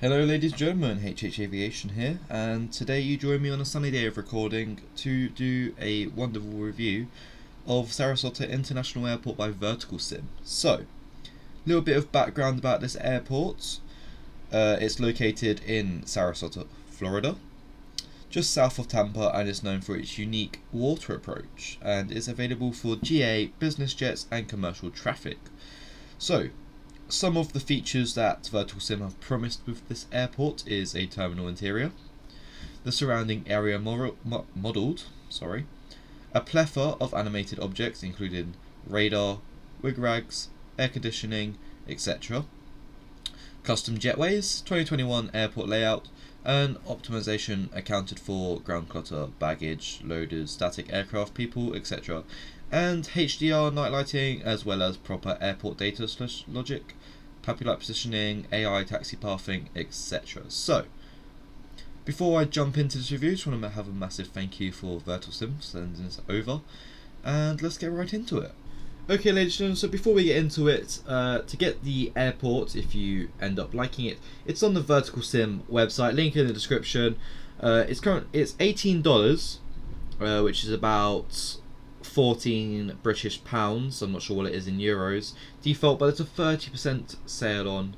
Hello ladies and gentlemen, HH Aviation here, and today you join me on a sunny day of recording to do a wonderful review of Sarasota International Airport by verticalsim. So, a little bit of background about this airport. It's located in Sarasota, Florida, just south of Tampa, and is known for its unique water approach, and is available for GA, business jets and commercial traffic. So, some of the features that verticalsim have promised with this airport is a terminal interior, the surrounding area modelled, a plethora of animated objects including radar, wig rags, air conditioning, etc., custom jetways, 2021 airport layout, and optimization accounted for ground clutter, baggage, loaders, static aircraft, people, etc., and HDR night lighting, as well as proper airport data / logic, puppy light positioning, AI taxi pathing, etc. So, before I jump into this review, I just want to have a massive thank you for verticalsim sending this over, and let's get right into it. Okay, ladies and gentlemen, so before we get into it, to get the airport, if you end up liking it, it's on the verticalsim website, link in the description. It's $18, which is about 14 British pounds. I'm not sure what it is in euros default, but it's a 30% sale on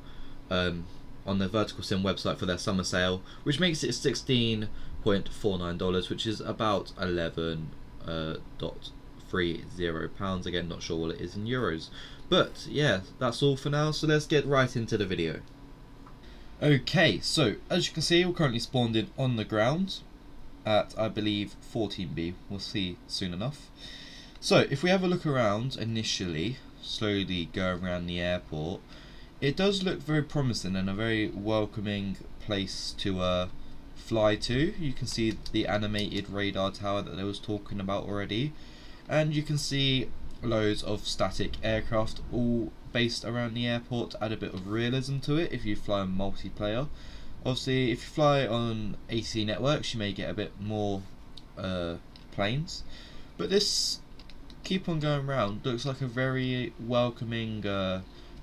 the verticalsim website for their summer sale, which makes it $16.49, which is about 11.30 pounds. Again, not sure what it is in euros, but yeah, that's all for now, so let's get right into the video. Okay, so as you can see, we're currently spawned in on the ground at, I believe, 14B. We'll see soon enough. So if we have a look around initially, slowly go around the airport, it does look very promising and a very welcoming place to fly to. You can see the animated radar tower that I was talking about already, and you can see loads of static aircraft all based around the airport to add a bit of realism to it if you fly on multiplayer. Obviously, if you fly on AC networks, you may get a bit more planes, but this keep on going round looks like a very welcoming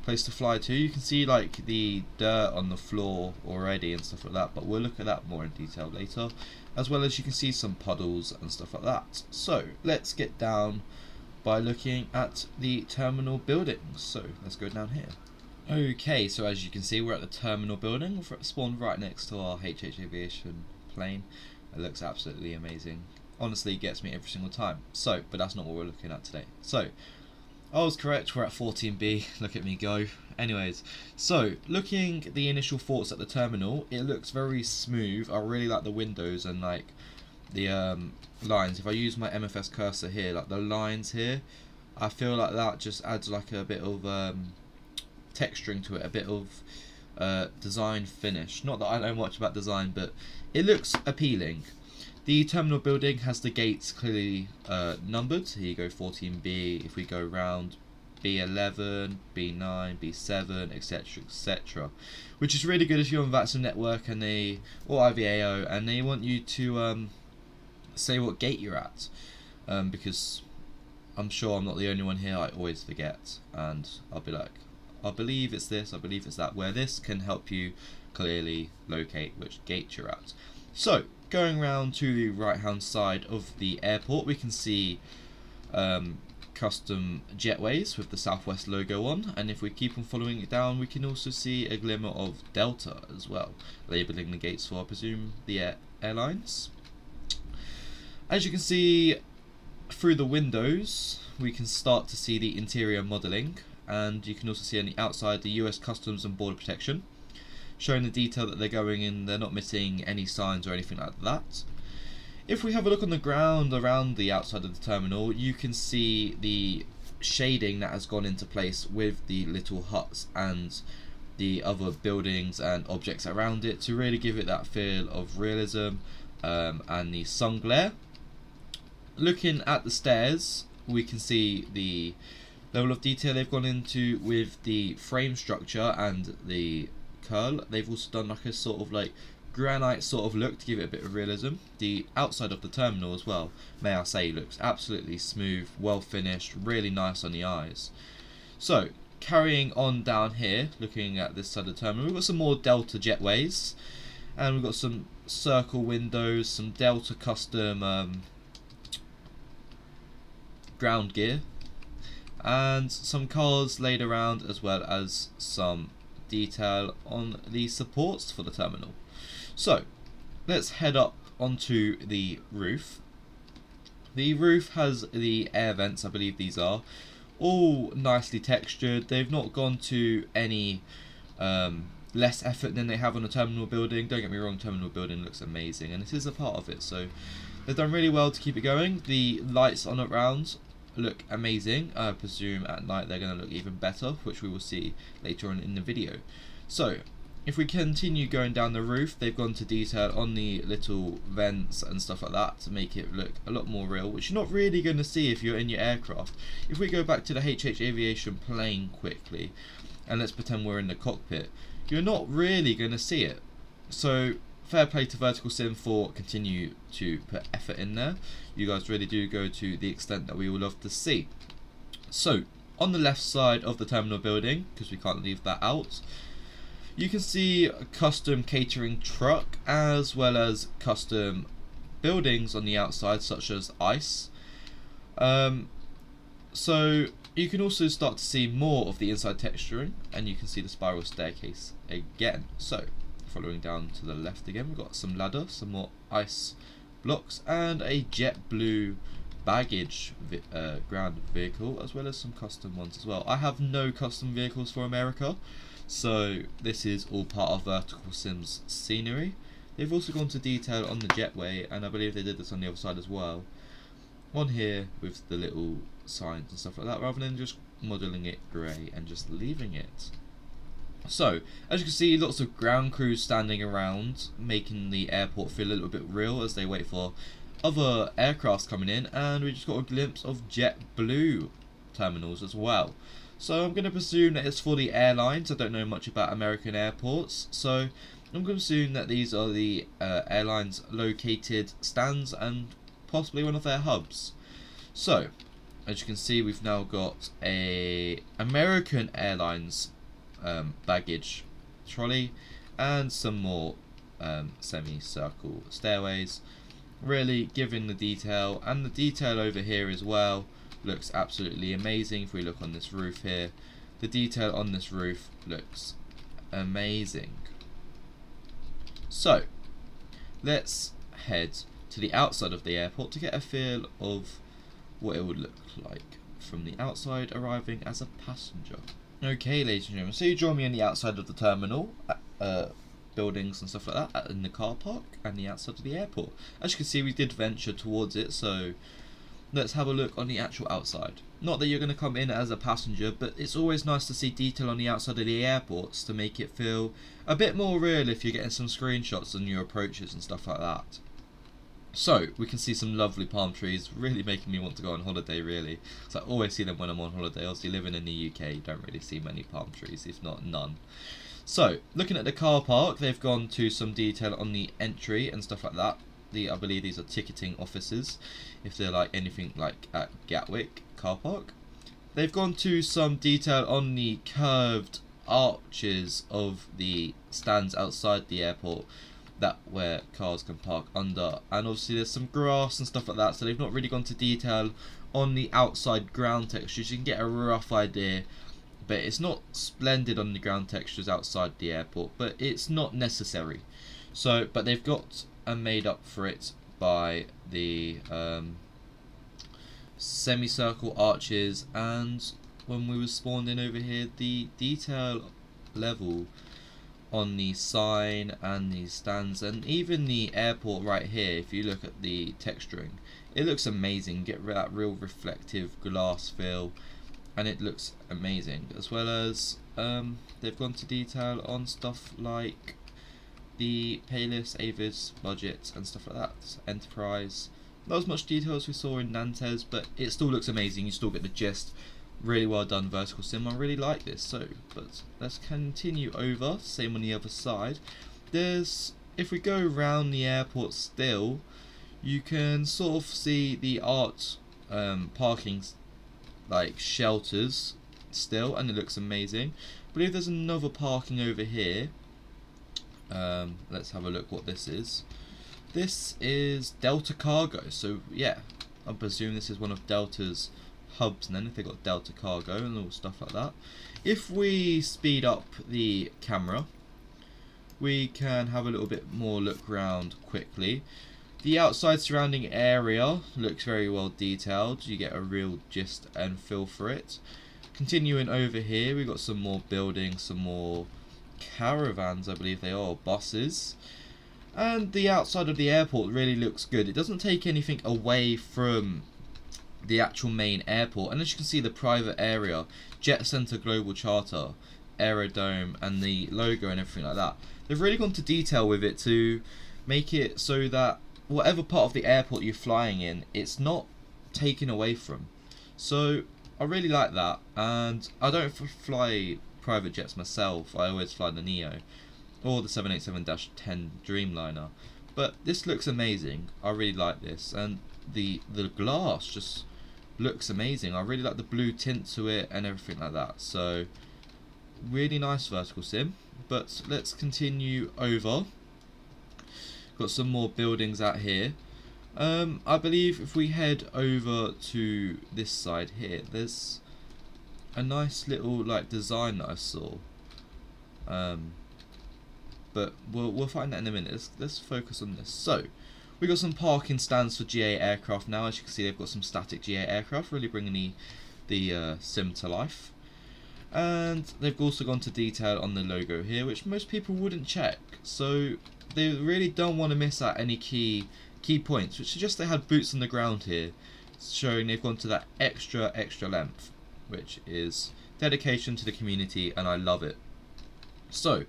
place to fly to. You can see like the dirt on the floor already and stuff like that, but we'll look at that more in detail later, as well as you can see some puddles and stuff like that. So let's get down by looking at the terminal buildings. So let's go down here. Okay, so as you can see, we're at the terminal building. We're spawned right next to our HH Aviation plane. It looks absolutely amazing. Honestly, it gets me every single time. So, but that's not what we're looking at today. So, I was correct, we're at 14B. Look at me go. Anyways, so, looking at the initial thoughts at the terminal, it looks very smooth. I really like the windows and like the lines. If I use my MFS cursor here, like the lines here, I feel like that just adds like a bit of texturing to it, a bit of design finish. Not that I know much about design, but it looks appealing. The terminal building has the gates clearly numbered. Here you go, 14B. If we go round, B11, B9, B7, etc., etc., which is really good if you're on VATSIM network and or IVAO, and they want you to say what gate you're at, because I'm sure I'm not the only one here. I always forget, and I'll be like, I believe it's this, I believe it's that, where this can help you clearly locate which gate you're at. So, going round to the right hand side of the airport, we can see custom jetways with the Southwest logo on, and if we keep on following it down, we can also see a glimmer of Delta as well, labelling the gates for, I presume, the airlines. As you can see through the windows, we can start to see the interior modelling, and you can also see on the outside the US Customs and Border Protection, showing the detail that they're going in. They're not missing any signs or anything like that. If we have a look on the ground around the outside of the terminal, you can see the shading that has gone into place with the little huts and the other buildings and objects around it to really give it that feel of realism, and the sun glare. Looking at the stairs, we can see the level of detail they've gone into with the frame structure and the curl. They've also done like a sort of like granite sort of look to give it a bit of realism. The outside of the terminal as well, may I say, looks absolutely smooth, well finished, really nice on the eyes. So carrying on down here, looking at this side of the terminal, we've got some more Delta jetways, and we've got some circle windows, some Delta custom ground gear, and some cars laid around, as well as some detail on the supports for the terminal. So let's head up onto the roof. The roof has the air vents, I believe these are, all nicely textured. They've not gone to any less effort than they have on a terminal building. Don't get me wrong, terminal building looks amazing, and this is a part of it, so they've done really well to keep it going. The lights on around look amazing. I presume at night they're going to look even better, which we will see later on in the video. So if we continue going down the roof, they've gone to detail on the little vents and stuff like that to make it look a lot more real, which you're not really going to see if you're in your aircraft. If we go back to the HH Aviation plane quickly, and let's pretend we're in the cockpit, you're not really going to see it. So fair play to verticalsim for continue to put effort in there. You guys really do go to the extent that we would love to see. So on the left side of the terminal building, because we can't leave that out, you can see a custom catering truck, as well as custom buildings on the outside, such as ice. So you can also start to see more of the inside texturing, and you can see the spiral staircase again. So following down to the left again, we've got some ladder, some more ice blocks, and a jet blue baggage ground vehicle, as well as some custom ones as well. I have no custom vehicles for America, so this is all part of verticalsim's scenery. They've also gone to detail on the jetway, and I believe they did this on the other side as well, on here with the little signs and stuff like that, rather than just modelling it grey and just leaving it. So as you can see, lots of ground crews standing around, making the airport feel a little bit real as they wait for other aircrafts coming in, and we just got a glimpse of jet blue terminals as well. So I'm going to presume that it's for the airlines. I don't know much about American airports, so I'm going to assume that these are the airlines located stands and possibly one of their hubs. So as you can see, we've now got a American Airlines baggage trolley and some more semicircle stairways, really giving the detail, and the detail over here as well looks absolutely amazing. If we look on this roof here, the detail on this roof looks amazing. So let's head to the outside of the airport to get a feel of what it would look like from the outside arriving as a passenger. Okay, ladies and gentlemen, so you join me on the outside of the terminal, buildings and stuff like that, in the car park and the outside of the airport. As you can see, we did venture towards it, so let's have a look on the actual outside. Not that you're going to come in as a passenger, but it's always nice to see detail on the outside of the airports to make it feel a bit more real if you're getting some screenshots on your approaches and stuff like that. So we can see some lovely palm trees, really making me want to go on holiday, really. So I always see them when I'm on holiday. Obviously living in the UK, you don't really see many palm trees, if not none. So looking at the car park, they've gone to some detail on the entry and stuff like that. I believe these are ticketing offices, if they're like anything like at Gatwick car park. They've gone to some detail on the curved arches of the stands outside the airport, that where cars can park under, and obviously there's some grass and stuff like that, so they've not really gone to detail on the outside ground textures. You can get a rough idea, but it's not splendid on the ground textures outside the airport, but it's not necessary. So but they've got made up for it by the semicircle arches, and when we were spawned in over here, the detail level on the sign and the stands, and even the airport right here, if you look at the texturing, it looks amazing. Get that real reflective glass feel, and it looks amazing. As well as they've gone to detail on stuff like the Payless, Avis, Budget and stuff like that. Enterprise, not as much detail as we saw in Nantes, but it still looks amazing. You still get the gist. Really well done, verticalsim. I really like this. So, but let's continue over. Same on the other side. There's, if we go around the airport still, you can sort of see the art parking like shelters still, and it looks amazing. I believe there's another parking over here. Let's have a look what this is. This is Delta Cargo, so yeah, I presume this is one of Delta's hubs, and then if they got Delta Cargo and all stuff like that. If we speed up the camera, we can have a little bit more look around quickly. The outside surrounding area looks very well detailed. You get a real gist and feel for it. Continuing over here, we've got some more buildings, some more caravans, I believe they are, buses. And the outside of the airport really looks good. It doesn't take anything away from the actual main airport. And as you can see, the private area, Jet Center Global Charter, Aerodome, and the logo and everything like that. They've really gone to detail with it to make it so that whatever part of the airport you're flying in, it's not taken away from. So I really like that, and I don't fly private jets myself. I always fly the Neo or the 787-10 Dreamliner, but this looks amazing. I really like this, and the glass just looks amazing. I really like the blue tint to it and everything like that. So really nice vertical sim. But let's continue over. Got some more buildings out here. I believe if we head over to this side here, there's a nice little like design that I saw. But we'll find that in a minute. Let's focus on this. So we got some parking stands for GA aircraft now. As you can see, they've got some static GA aircraft, really bringing the sim to life. And they've also gone to detail on the logo here, which most people wouldn't check. So they really don't want to miss out any key points, which suggests they had boots on the ground here, showing they've gone to that extra length, which is dedication to the community, and I love it. So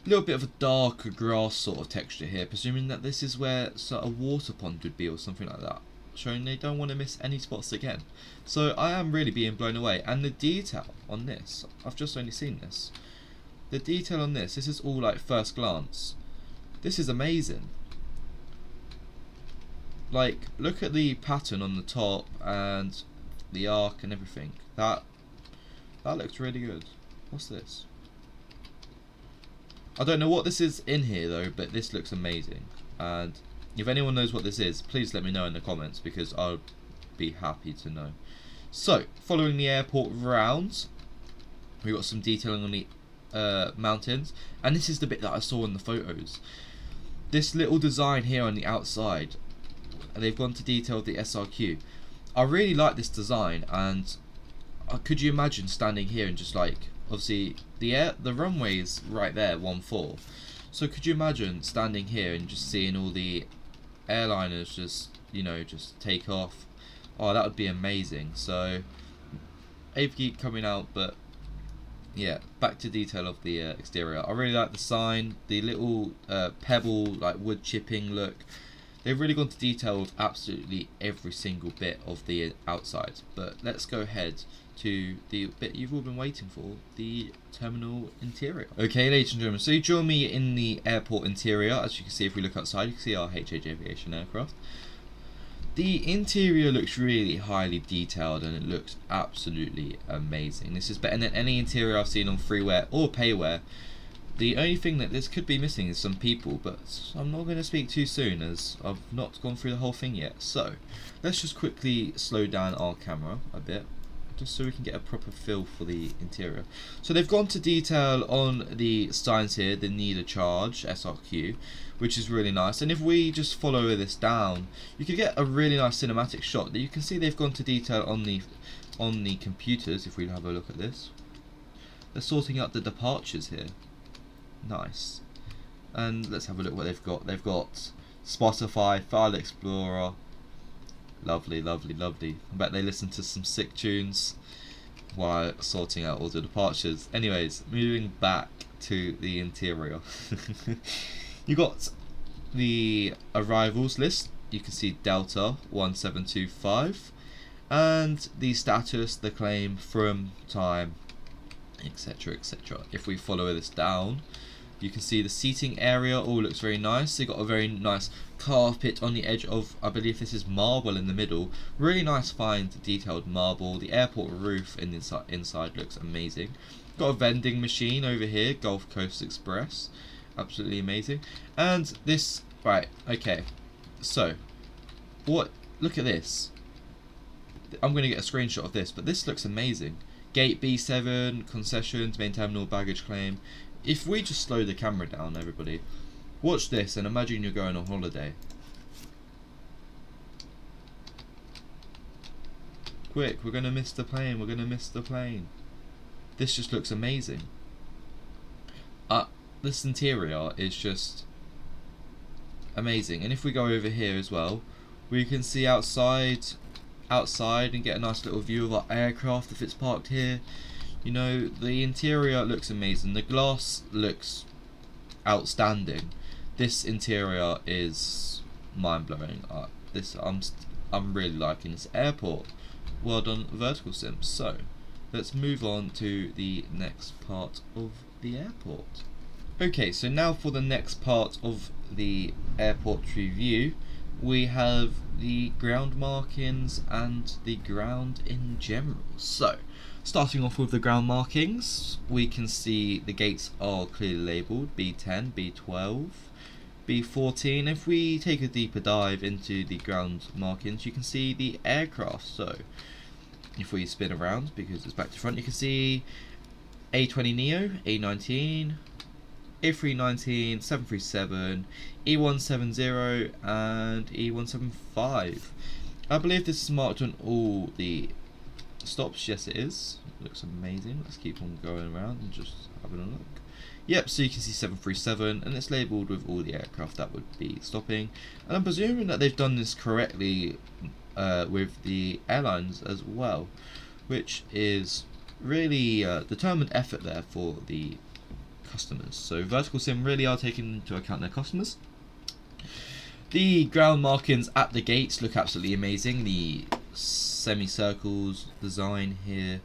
a little bit of a darker grass sort of texture here, presuming that this is where a water pond would be or something like that, showing they don't want to miss any spots again. So I am really being blown away, and the detail on this, I've just only seen this. The detail on this is all like first glance. This is amazing. Like, look at the pattern on the top and the arc and everything. That looks really good. What's this? I don't know what this is in here though, but this looks amazing. And if anyone knows what this is, please let me know in the comments, because I'll be happy to know. So, following the airport rounds, we got some detailing on the mountains, and this is the bit that I saw in the photos. This little design here on the outside, they've gone to detail the SRQ. I really like this design, and could you imagine standing here and just like, obviously the runway is right there, 1-4. So could you imagine standing here and just seeing all the airliners just take off? Oh, that would be amazing. So Apricated coming out, but yeah, back to detail of the exterior. I really like the sign, the little pebble like wood chipping look. They've really gone to detail with absolutely every single bit of the outside. But let's go ahead to the bit you've all been waiting for, the terminal interior. Okay, ladies and gentlemen, so you join me in the airport interior. As you can see, if we look outside, you can see our HH Aviation aircraft. The interior looks really highly detailed, and it looks absolutely amazing. This is better than any interior I've seen on freeware or payware. The only thing that this could be missing is some people, but I'm not going to speak too soon as I've not gone through the whole thing yet. So let's just quickly slow down our camera a bit, just so we can get a proper feel for the interior. So they've gone to detail on the signs here, the need a charge, SRQ, which is really nice. And if we just follow this down, you can get a really nice cinematic shot. That you can see they've gone to detail on the computers. If we have a look at this, they're sorting out the departures here. Nice. And let's have a look what they've got. They've got Spotify, File Explorer. Lovely, lovely, lovely. I bet they listen to some sick tunes while sorting out all the departures. Anyways, moving back to the interior. You got the arrivals list. You can see Delta 1725 and the status, the claim, from, time, etc, etc. If we follow this down, You can see the seating area all looks very nice. They got a very nice carpet on the edge of, I believe this is marble in the middle. Really nice fine detailed marble. The airport roof in the inside looks amazing. Got a vending machine over here, Gulf Coast Express. Absolutely amazing. And this, right, okay. So, look at this. I'm going to get a screenshot of this, but this looks amazing. Gate B7, concessions, main terminal, baggage claim. If we just slow the camera down, everybody, watch this and imagine you're going on holiday. Quick, we're going to miss the plane, we're going to miss the plane. This just looks amazing. This interior is just amazing. And if we go over here as well, we can see outside and get a nice little view of our aircraft if it's parked here. You know, the interior looks amazing. The glass looks outstanding. This interior is mind-blowing. I'm really liking this airport. Well done, verticalsim. So, let's move on to the next part of the airport. Okay, so now for the next part of the airport review, we have the ground markings and the ground in general. So, starting off with the ground markings, we can see the gates are clearly labelled B10, B12, B14. If we take a deeper dive into the ground markings, you can see the aircraft. So, if we spin around, because it's back to front, you can see A20neo, A19, A319, 737, E170 and E175. I believe this is marked on all the stops. Yes, it is. It looks amazing. Let's keep on going around and just having a look. Yep, so you can see 737 and it's labelled with all the aircraft that would be stopping. And I'm presuming that they've done this correctly with the airlines as well, which is really determined effort there for the customers. So verticalsim really are taking into account their customers. The ground markings at the gates look absolutely amazing. The semicircles design here,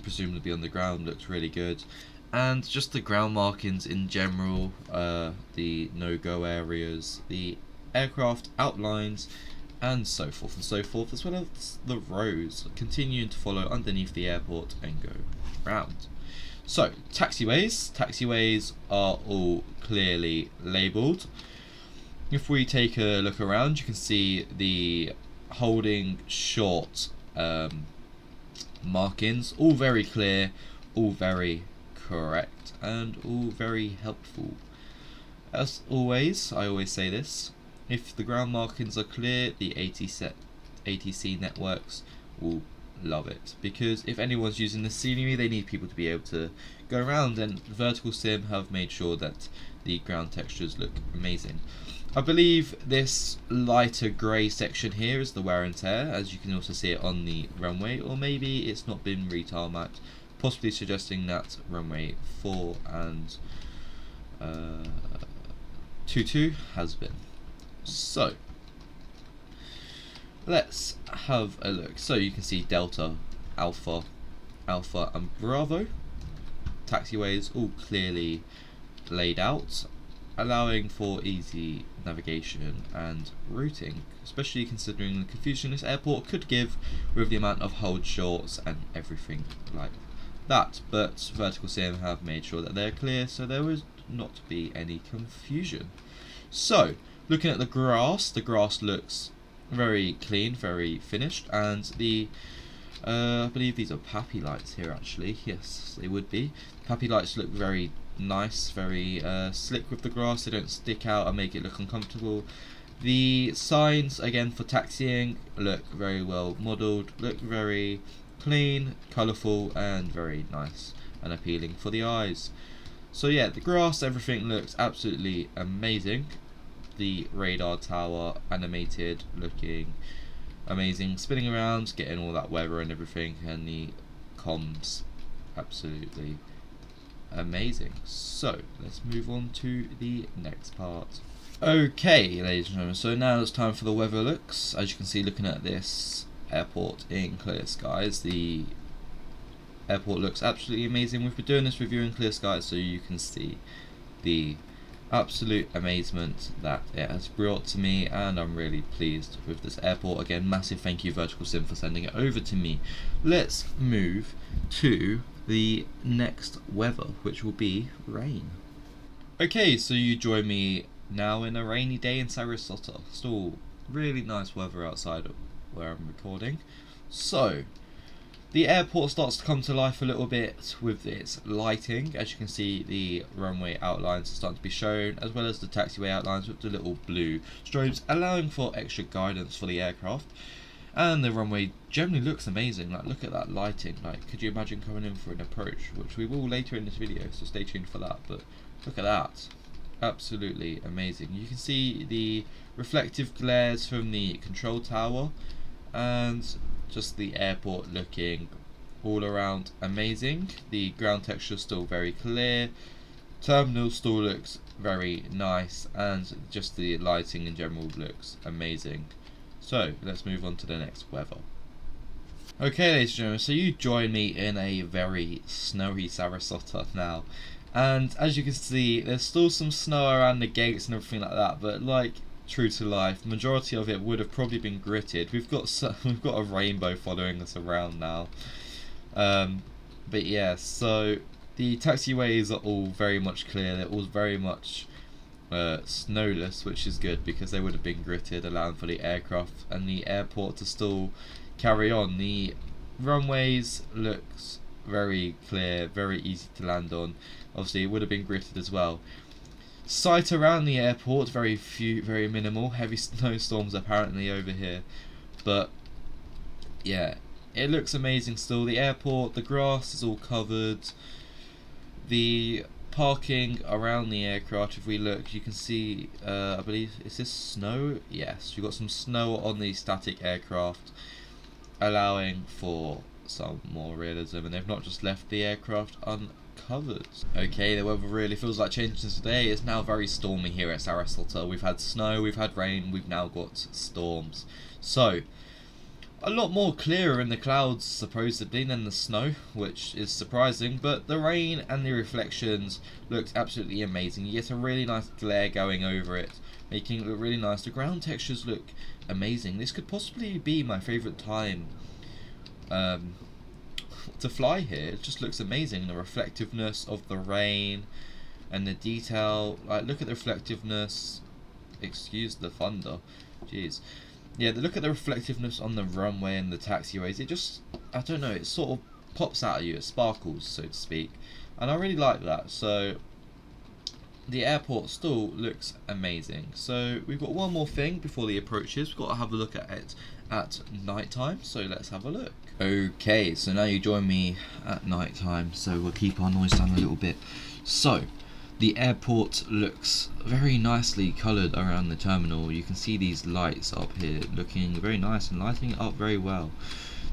presumably on the ground, looks really good. And just the ground markings in general, the no-go areas, the aircraft outlines, and so forth, as well as the rows continuing to follow underneath the airport and go round. So, taxiways are all clearly labelled. If we take a look around, you can see the holding short markings, all very clear, all very correct, and all very helpful. As always, I always say this, if the ground markings are clear, the ATC networks will love it, because if anyone's using the scenery, they need people to be able to go around, and verticalsim have made sure that the ground textures look amazing. I believe this lighter grey section here is the wear and tear, as you can also see it on the runway, or maybe it's not been retarmacked, possibly suggesting that runway 4 and 22 has been. So, let's have a look. So you can see Delta, Alpha, and Bravo. Taxiways all clearly laid out, allowing for easy navigation and routing, especially considering the confusion this airport could give with the amount of hold shorts and everything like that. But verticalsim have made sure that they're clear, so there would not be any confusion. So, looking at the grass looks very clean, very finished, and the I believe these are Pappy lights here actually. Yes, they would be. Pappy lights look very nice, very slick with the grass. They don't stick out and make it look uncomfortable. The signs again for taxiing look very well modelled, look very clean, colourful, and very nice and appealing for the eyes. So yeah, the grass, everything looks absolutely amazing. The radar tower animated, looking amazing, spinning around, getting all that weather and everything, and the comms absolutely amazing. So let's move on to the next part. Okay, ladies and gentlemen, so now it's time for the weather looks. As you can see, looking at this airport in clear skies, the airport looks absolutely amazing. We've been doing this review in clear skies so you can see the absolute amazement that it has brought to me, and I'm really pleased with this airport. Again, massive thank you verticalsim for sending it over to me. Let's move to the next weather, which will be rain. Okay, so you join me now in a rainy day in Sarasota. Still really nice weather outside of where I'm recording. So the airport starts to come to life a little bit with its lighting. As you can see, the runway outlines are starting to be shown, as well as the taxiway outlines with the little blue strobes, allowing for extra guidance for the aircraft. And the runway generally looks amazing. Like, look at that lighting. Like, could you imagine coming in for an approach, which we will later in this video, so stay tuned for that. But look at that, absolutely amazing. You can see the reflective glares from the control tower, and just the airport looking all around amazing. The ground texture is still very clear, terminal still looks very nice, and just the lighting in general looks amazing. So let's move on to the next weather. Okay, ladies and gentlemen, so you join me in a very snowy Sarasota now, and as you can see, there's still some snow around the gates and everything like that, but like true to life, majority of it would have probably been gritted. We've got a rainbow following us around now. But yeah, so the taxiways are all very much clear. They're all very much snowless, which is good because they would have been gritted, allowing for the aircraft and the airport to still carry on. The runways looks very clear, very easy to land on. Obviously it would have been gritted as well. Sight around the airport, very minimal. Heavy snowstorms apparently over here, but yeah, it looks amazing still. The airport, the grass is all covered. The parking around the aircraft, if we look, you can see, I believe, is this snow? Yes, you've got some snow on the static aircraft, allowing for some more realism, and they've not just left the aircraft uncovered. Okay, the weather really feels like changing today. It's now very stormy here at Sarasota. We've had snow, we've had rain, we've now got storms. So a lot more clearer in the clouds supposedly than the snow, which is surprising, but the rain and the reflections looked absolutely amazing. You get a really nice glare going over it, making it look really nice. The ground textures look amazing. This could possibly be my favourite time to fly here. It just looks amazing. The reflectiveness of the rain and the detail, like look at the reflectiveness, excuse the thunder, jeez. Yeah, look at the reflectiveness on the runway and the taxiways. It just, I don't know, it sort of pops out at you, it sparkles, so to speak, and I really like that. So the airport still looks amazing. So we've got one more thing before the approaches. We've got to have a look at it at night time, so let's have a look. Okay, so now you join me at night time, so we'll keep our noise down a little bit. So the airport looks very nicely coloured around the terminal. You can see these lights up here looking very nice and lighting it up very well.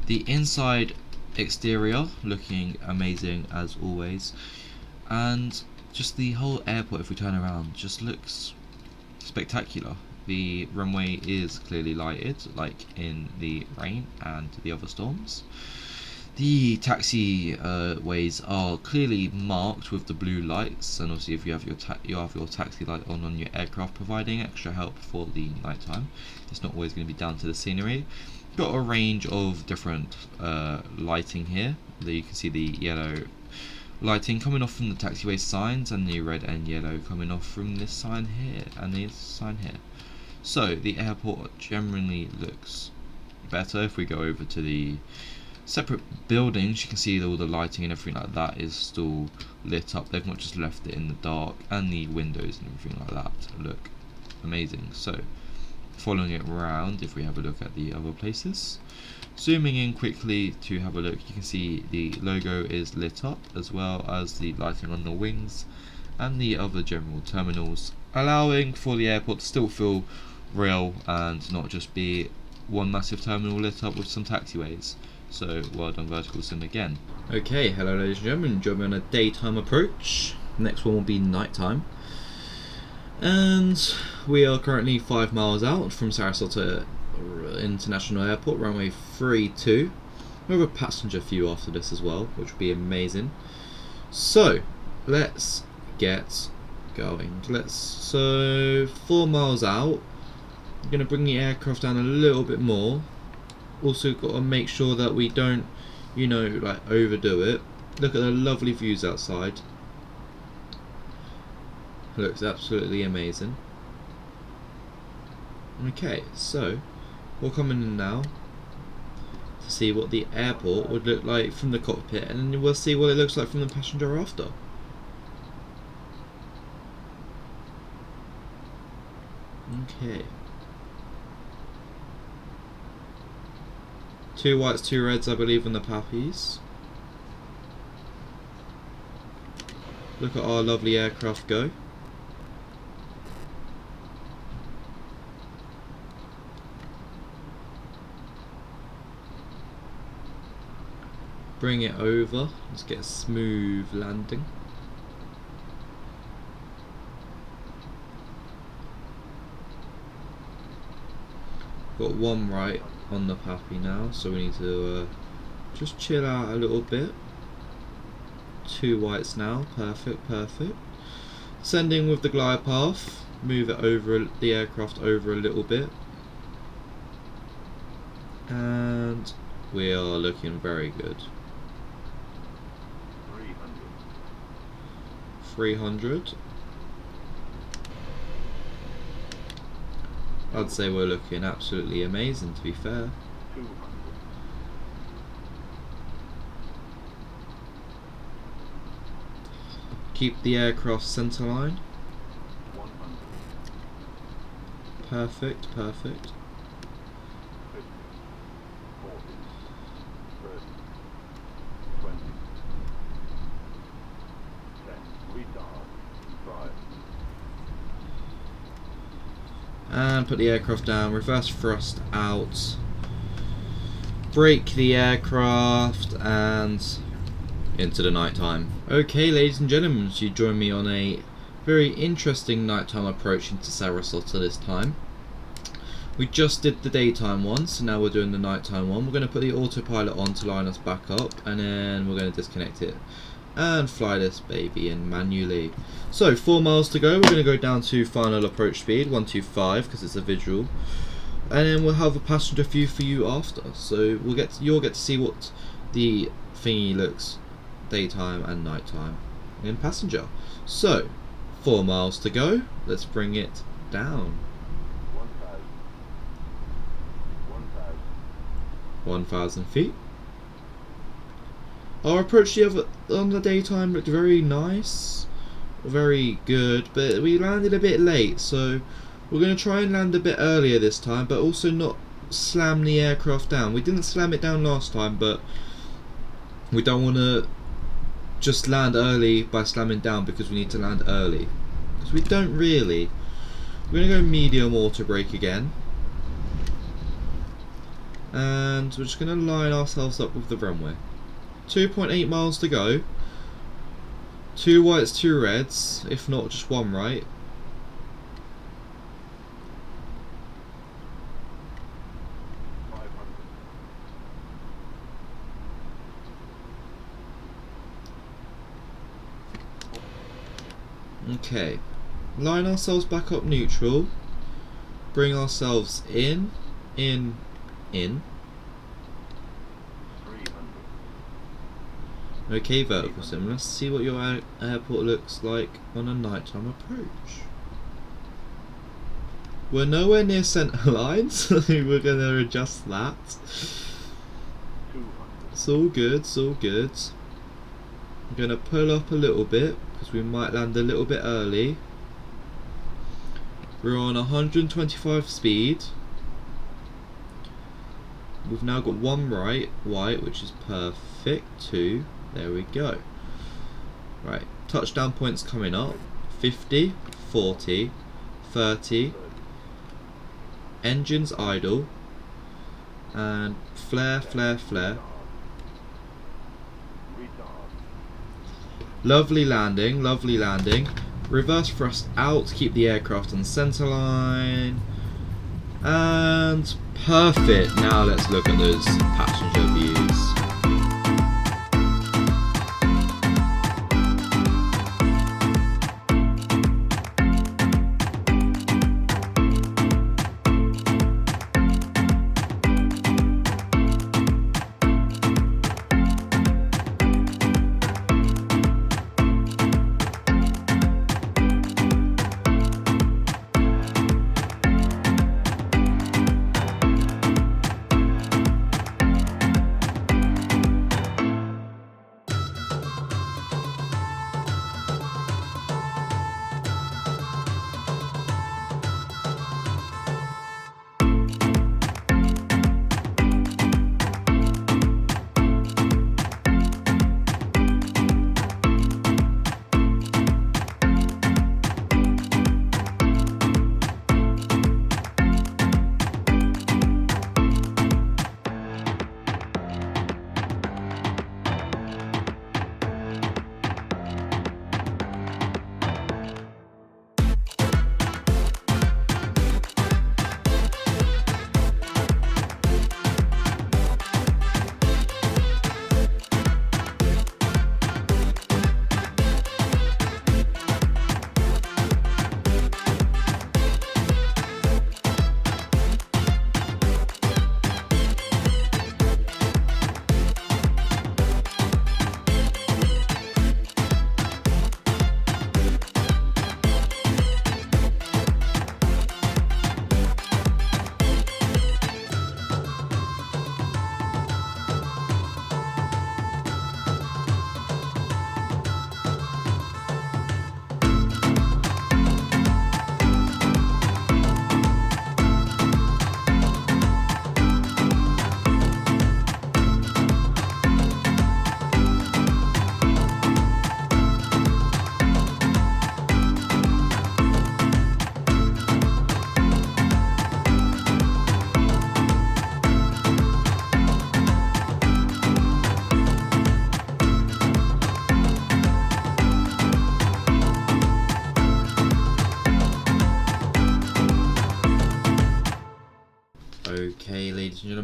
The inside exterior looking amazing as always, and just the whole airport, if we turn around, just looks spectacular. The runway is clearly lighted, like in the rain and the other storms. The taxi ways are clearly marked with the blue lights, and obviously if you have your taxi light on your aircraft, providing extra help for the night time. It's not always going to be down to the scenery. Got a range of different lighting here. There you can see the yellow lighting coming off from the taxiway signs, and the red and yellow coming off from this sign here and this sign here. So the airport generally looks better. If we go over to the separate buildings, you can see all the lighting and everything like that is still lit up. They've not just left it in the dark, and the windows and everything like that look amazing. So following it around, if we have a look at the other places, zooming in quickly to have a look, you can see the logo is lit up, as well as the lighting on the wings and the other general terminals, allowing for the airport to still feel real and not just be one massive terminal lit up with some taxiways. So well done verticalsim again. Okay, hello ladies and gentlemen, join me on a daytime approach. Next one will be nighttime. And we are currently 5 miles out from Sarasota International Airport, runway 32. We'll have a passenger view after this as well, which will be amazing. So let's get going. So 4 miles out. I'm going to bring the aircraft down a little bit more. Also got to make sure that we don't, you know, like overdo it. Look at the lovely views outside. It looks absolutely amazing. Okay, so we're coming in now to see what the airport would look like from the cockpit, and then we'll see what it looks like from the passenger after. Okay. 2 whites, 2 reds, I believe, on the pappies. Look at our lovely aircraft go. Bring it over. Let's get a smooth landing. Got 1 right on the pappy now, so we need to just chill out a little bit. 2 whites now, perfect, perfect. Sending with the glide path, move it over, the aircraft over a little bit, and we are looking very good. 300. I'd say we're looking absolutely amazing, to be fair. 200. Keep the aircraft centre line. 100. Perfect, perfect. 50. 40. 30. 20. 10. Retard. 5. And put the aircraft down, reverse thrust out, brake the aircraft, and into the night time. Okay, ladies and gentlemen, so you join me on a very interesting nighttime approach into Sarasota this time. We just did the daytime one, so now we're doing the nighttime one. We're going to put the autopilot on to line us back up, and then we're going to disconnect it and fly this baby in manually. So 4 miles to go. We're going to go down to final approach speed 125 because it's a visual, and then we'll have a passenger view for you after. So you'll get to see what the thingy looks daytime and nighttime in passenger. So 4 miles to go. Let's bring it down. 1,000 feet. Our approach on the daytime looked very nice, very good, but we landed a bit late, so we're going to try and land a bit earlier this time, but also not slam the aircraft down. We didn't slam it down last time, but we don't want to just land early by slamming down because we need to land early. Because we don't really. We're going to go medium auto brake again. And we're just going to line ourselves up with the runway. 2.8 miles to go. 2 whites, 2 reds, if not just 1 right. Okay, line ourselves back up neutral. Bring ourselves in. Okay, verticalsim. Let's see what your airport looks like on a nighttime approach. We're nowhere near centre line, so we're going to adjust that. It's all good, it's all good. I'm going to pull up a little bit because we might land a little bit early. We're on 125 speed. We've now got 1 right, white, which is perfect. 2. There we go. Right, touchdown points coming up. 50, 40, 30. Engines idle. And flare, flare, flare. Lovely landing, lovely landing. Reverse thrust out to keep the aircraft on centre line. And perfect. Now let's look at those passenger views.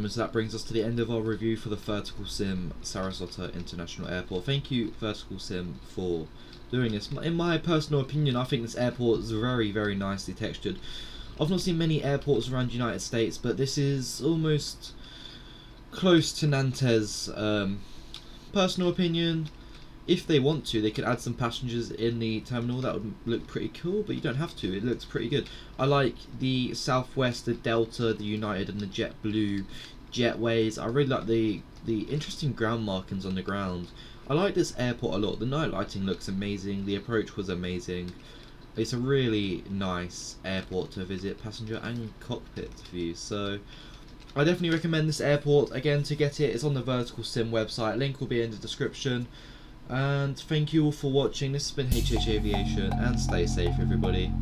gentlemen, so that brings us to the end of our review for the verticalsim Sarasota International Airport. Thank you, verticalsim, for doing this. In my personal opinion, I think this airport is very, very nicely textured. I've not seen many airports around the United States, but this is almost close to Nantes. Personal opinion, if they want to, they could add some passengers in the terminal. That would look pretty cool, but you don't have to. It looks pretty good. I like the Southwest, the Delta, the United, and the JetBlue jetways. I really like the interesting ground markings on the ground. I like this airport a lot. The night lighting looks amazing. The approach was amazing. It's a really nice airport to visit, passenger and cockpit view. So I definitely recommend this airport. Again, to get it, it's on the verticalsim website. Link will be in the description. And thank you all for watching. This has been HH Aviation, and stay safe, everybody.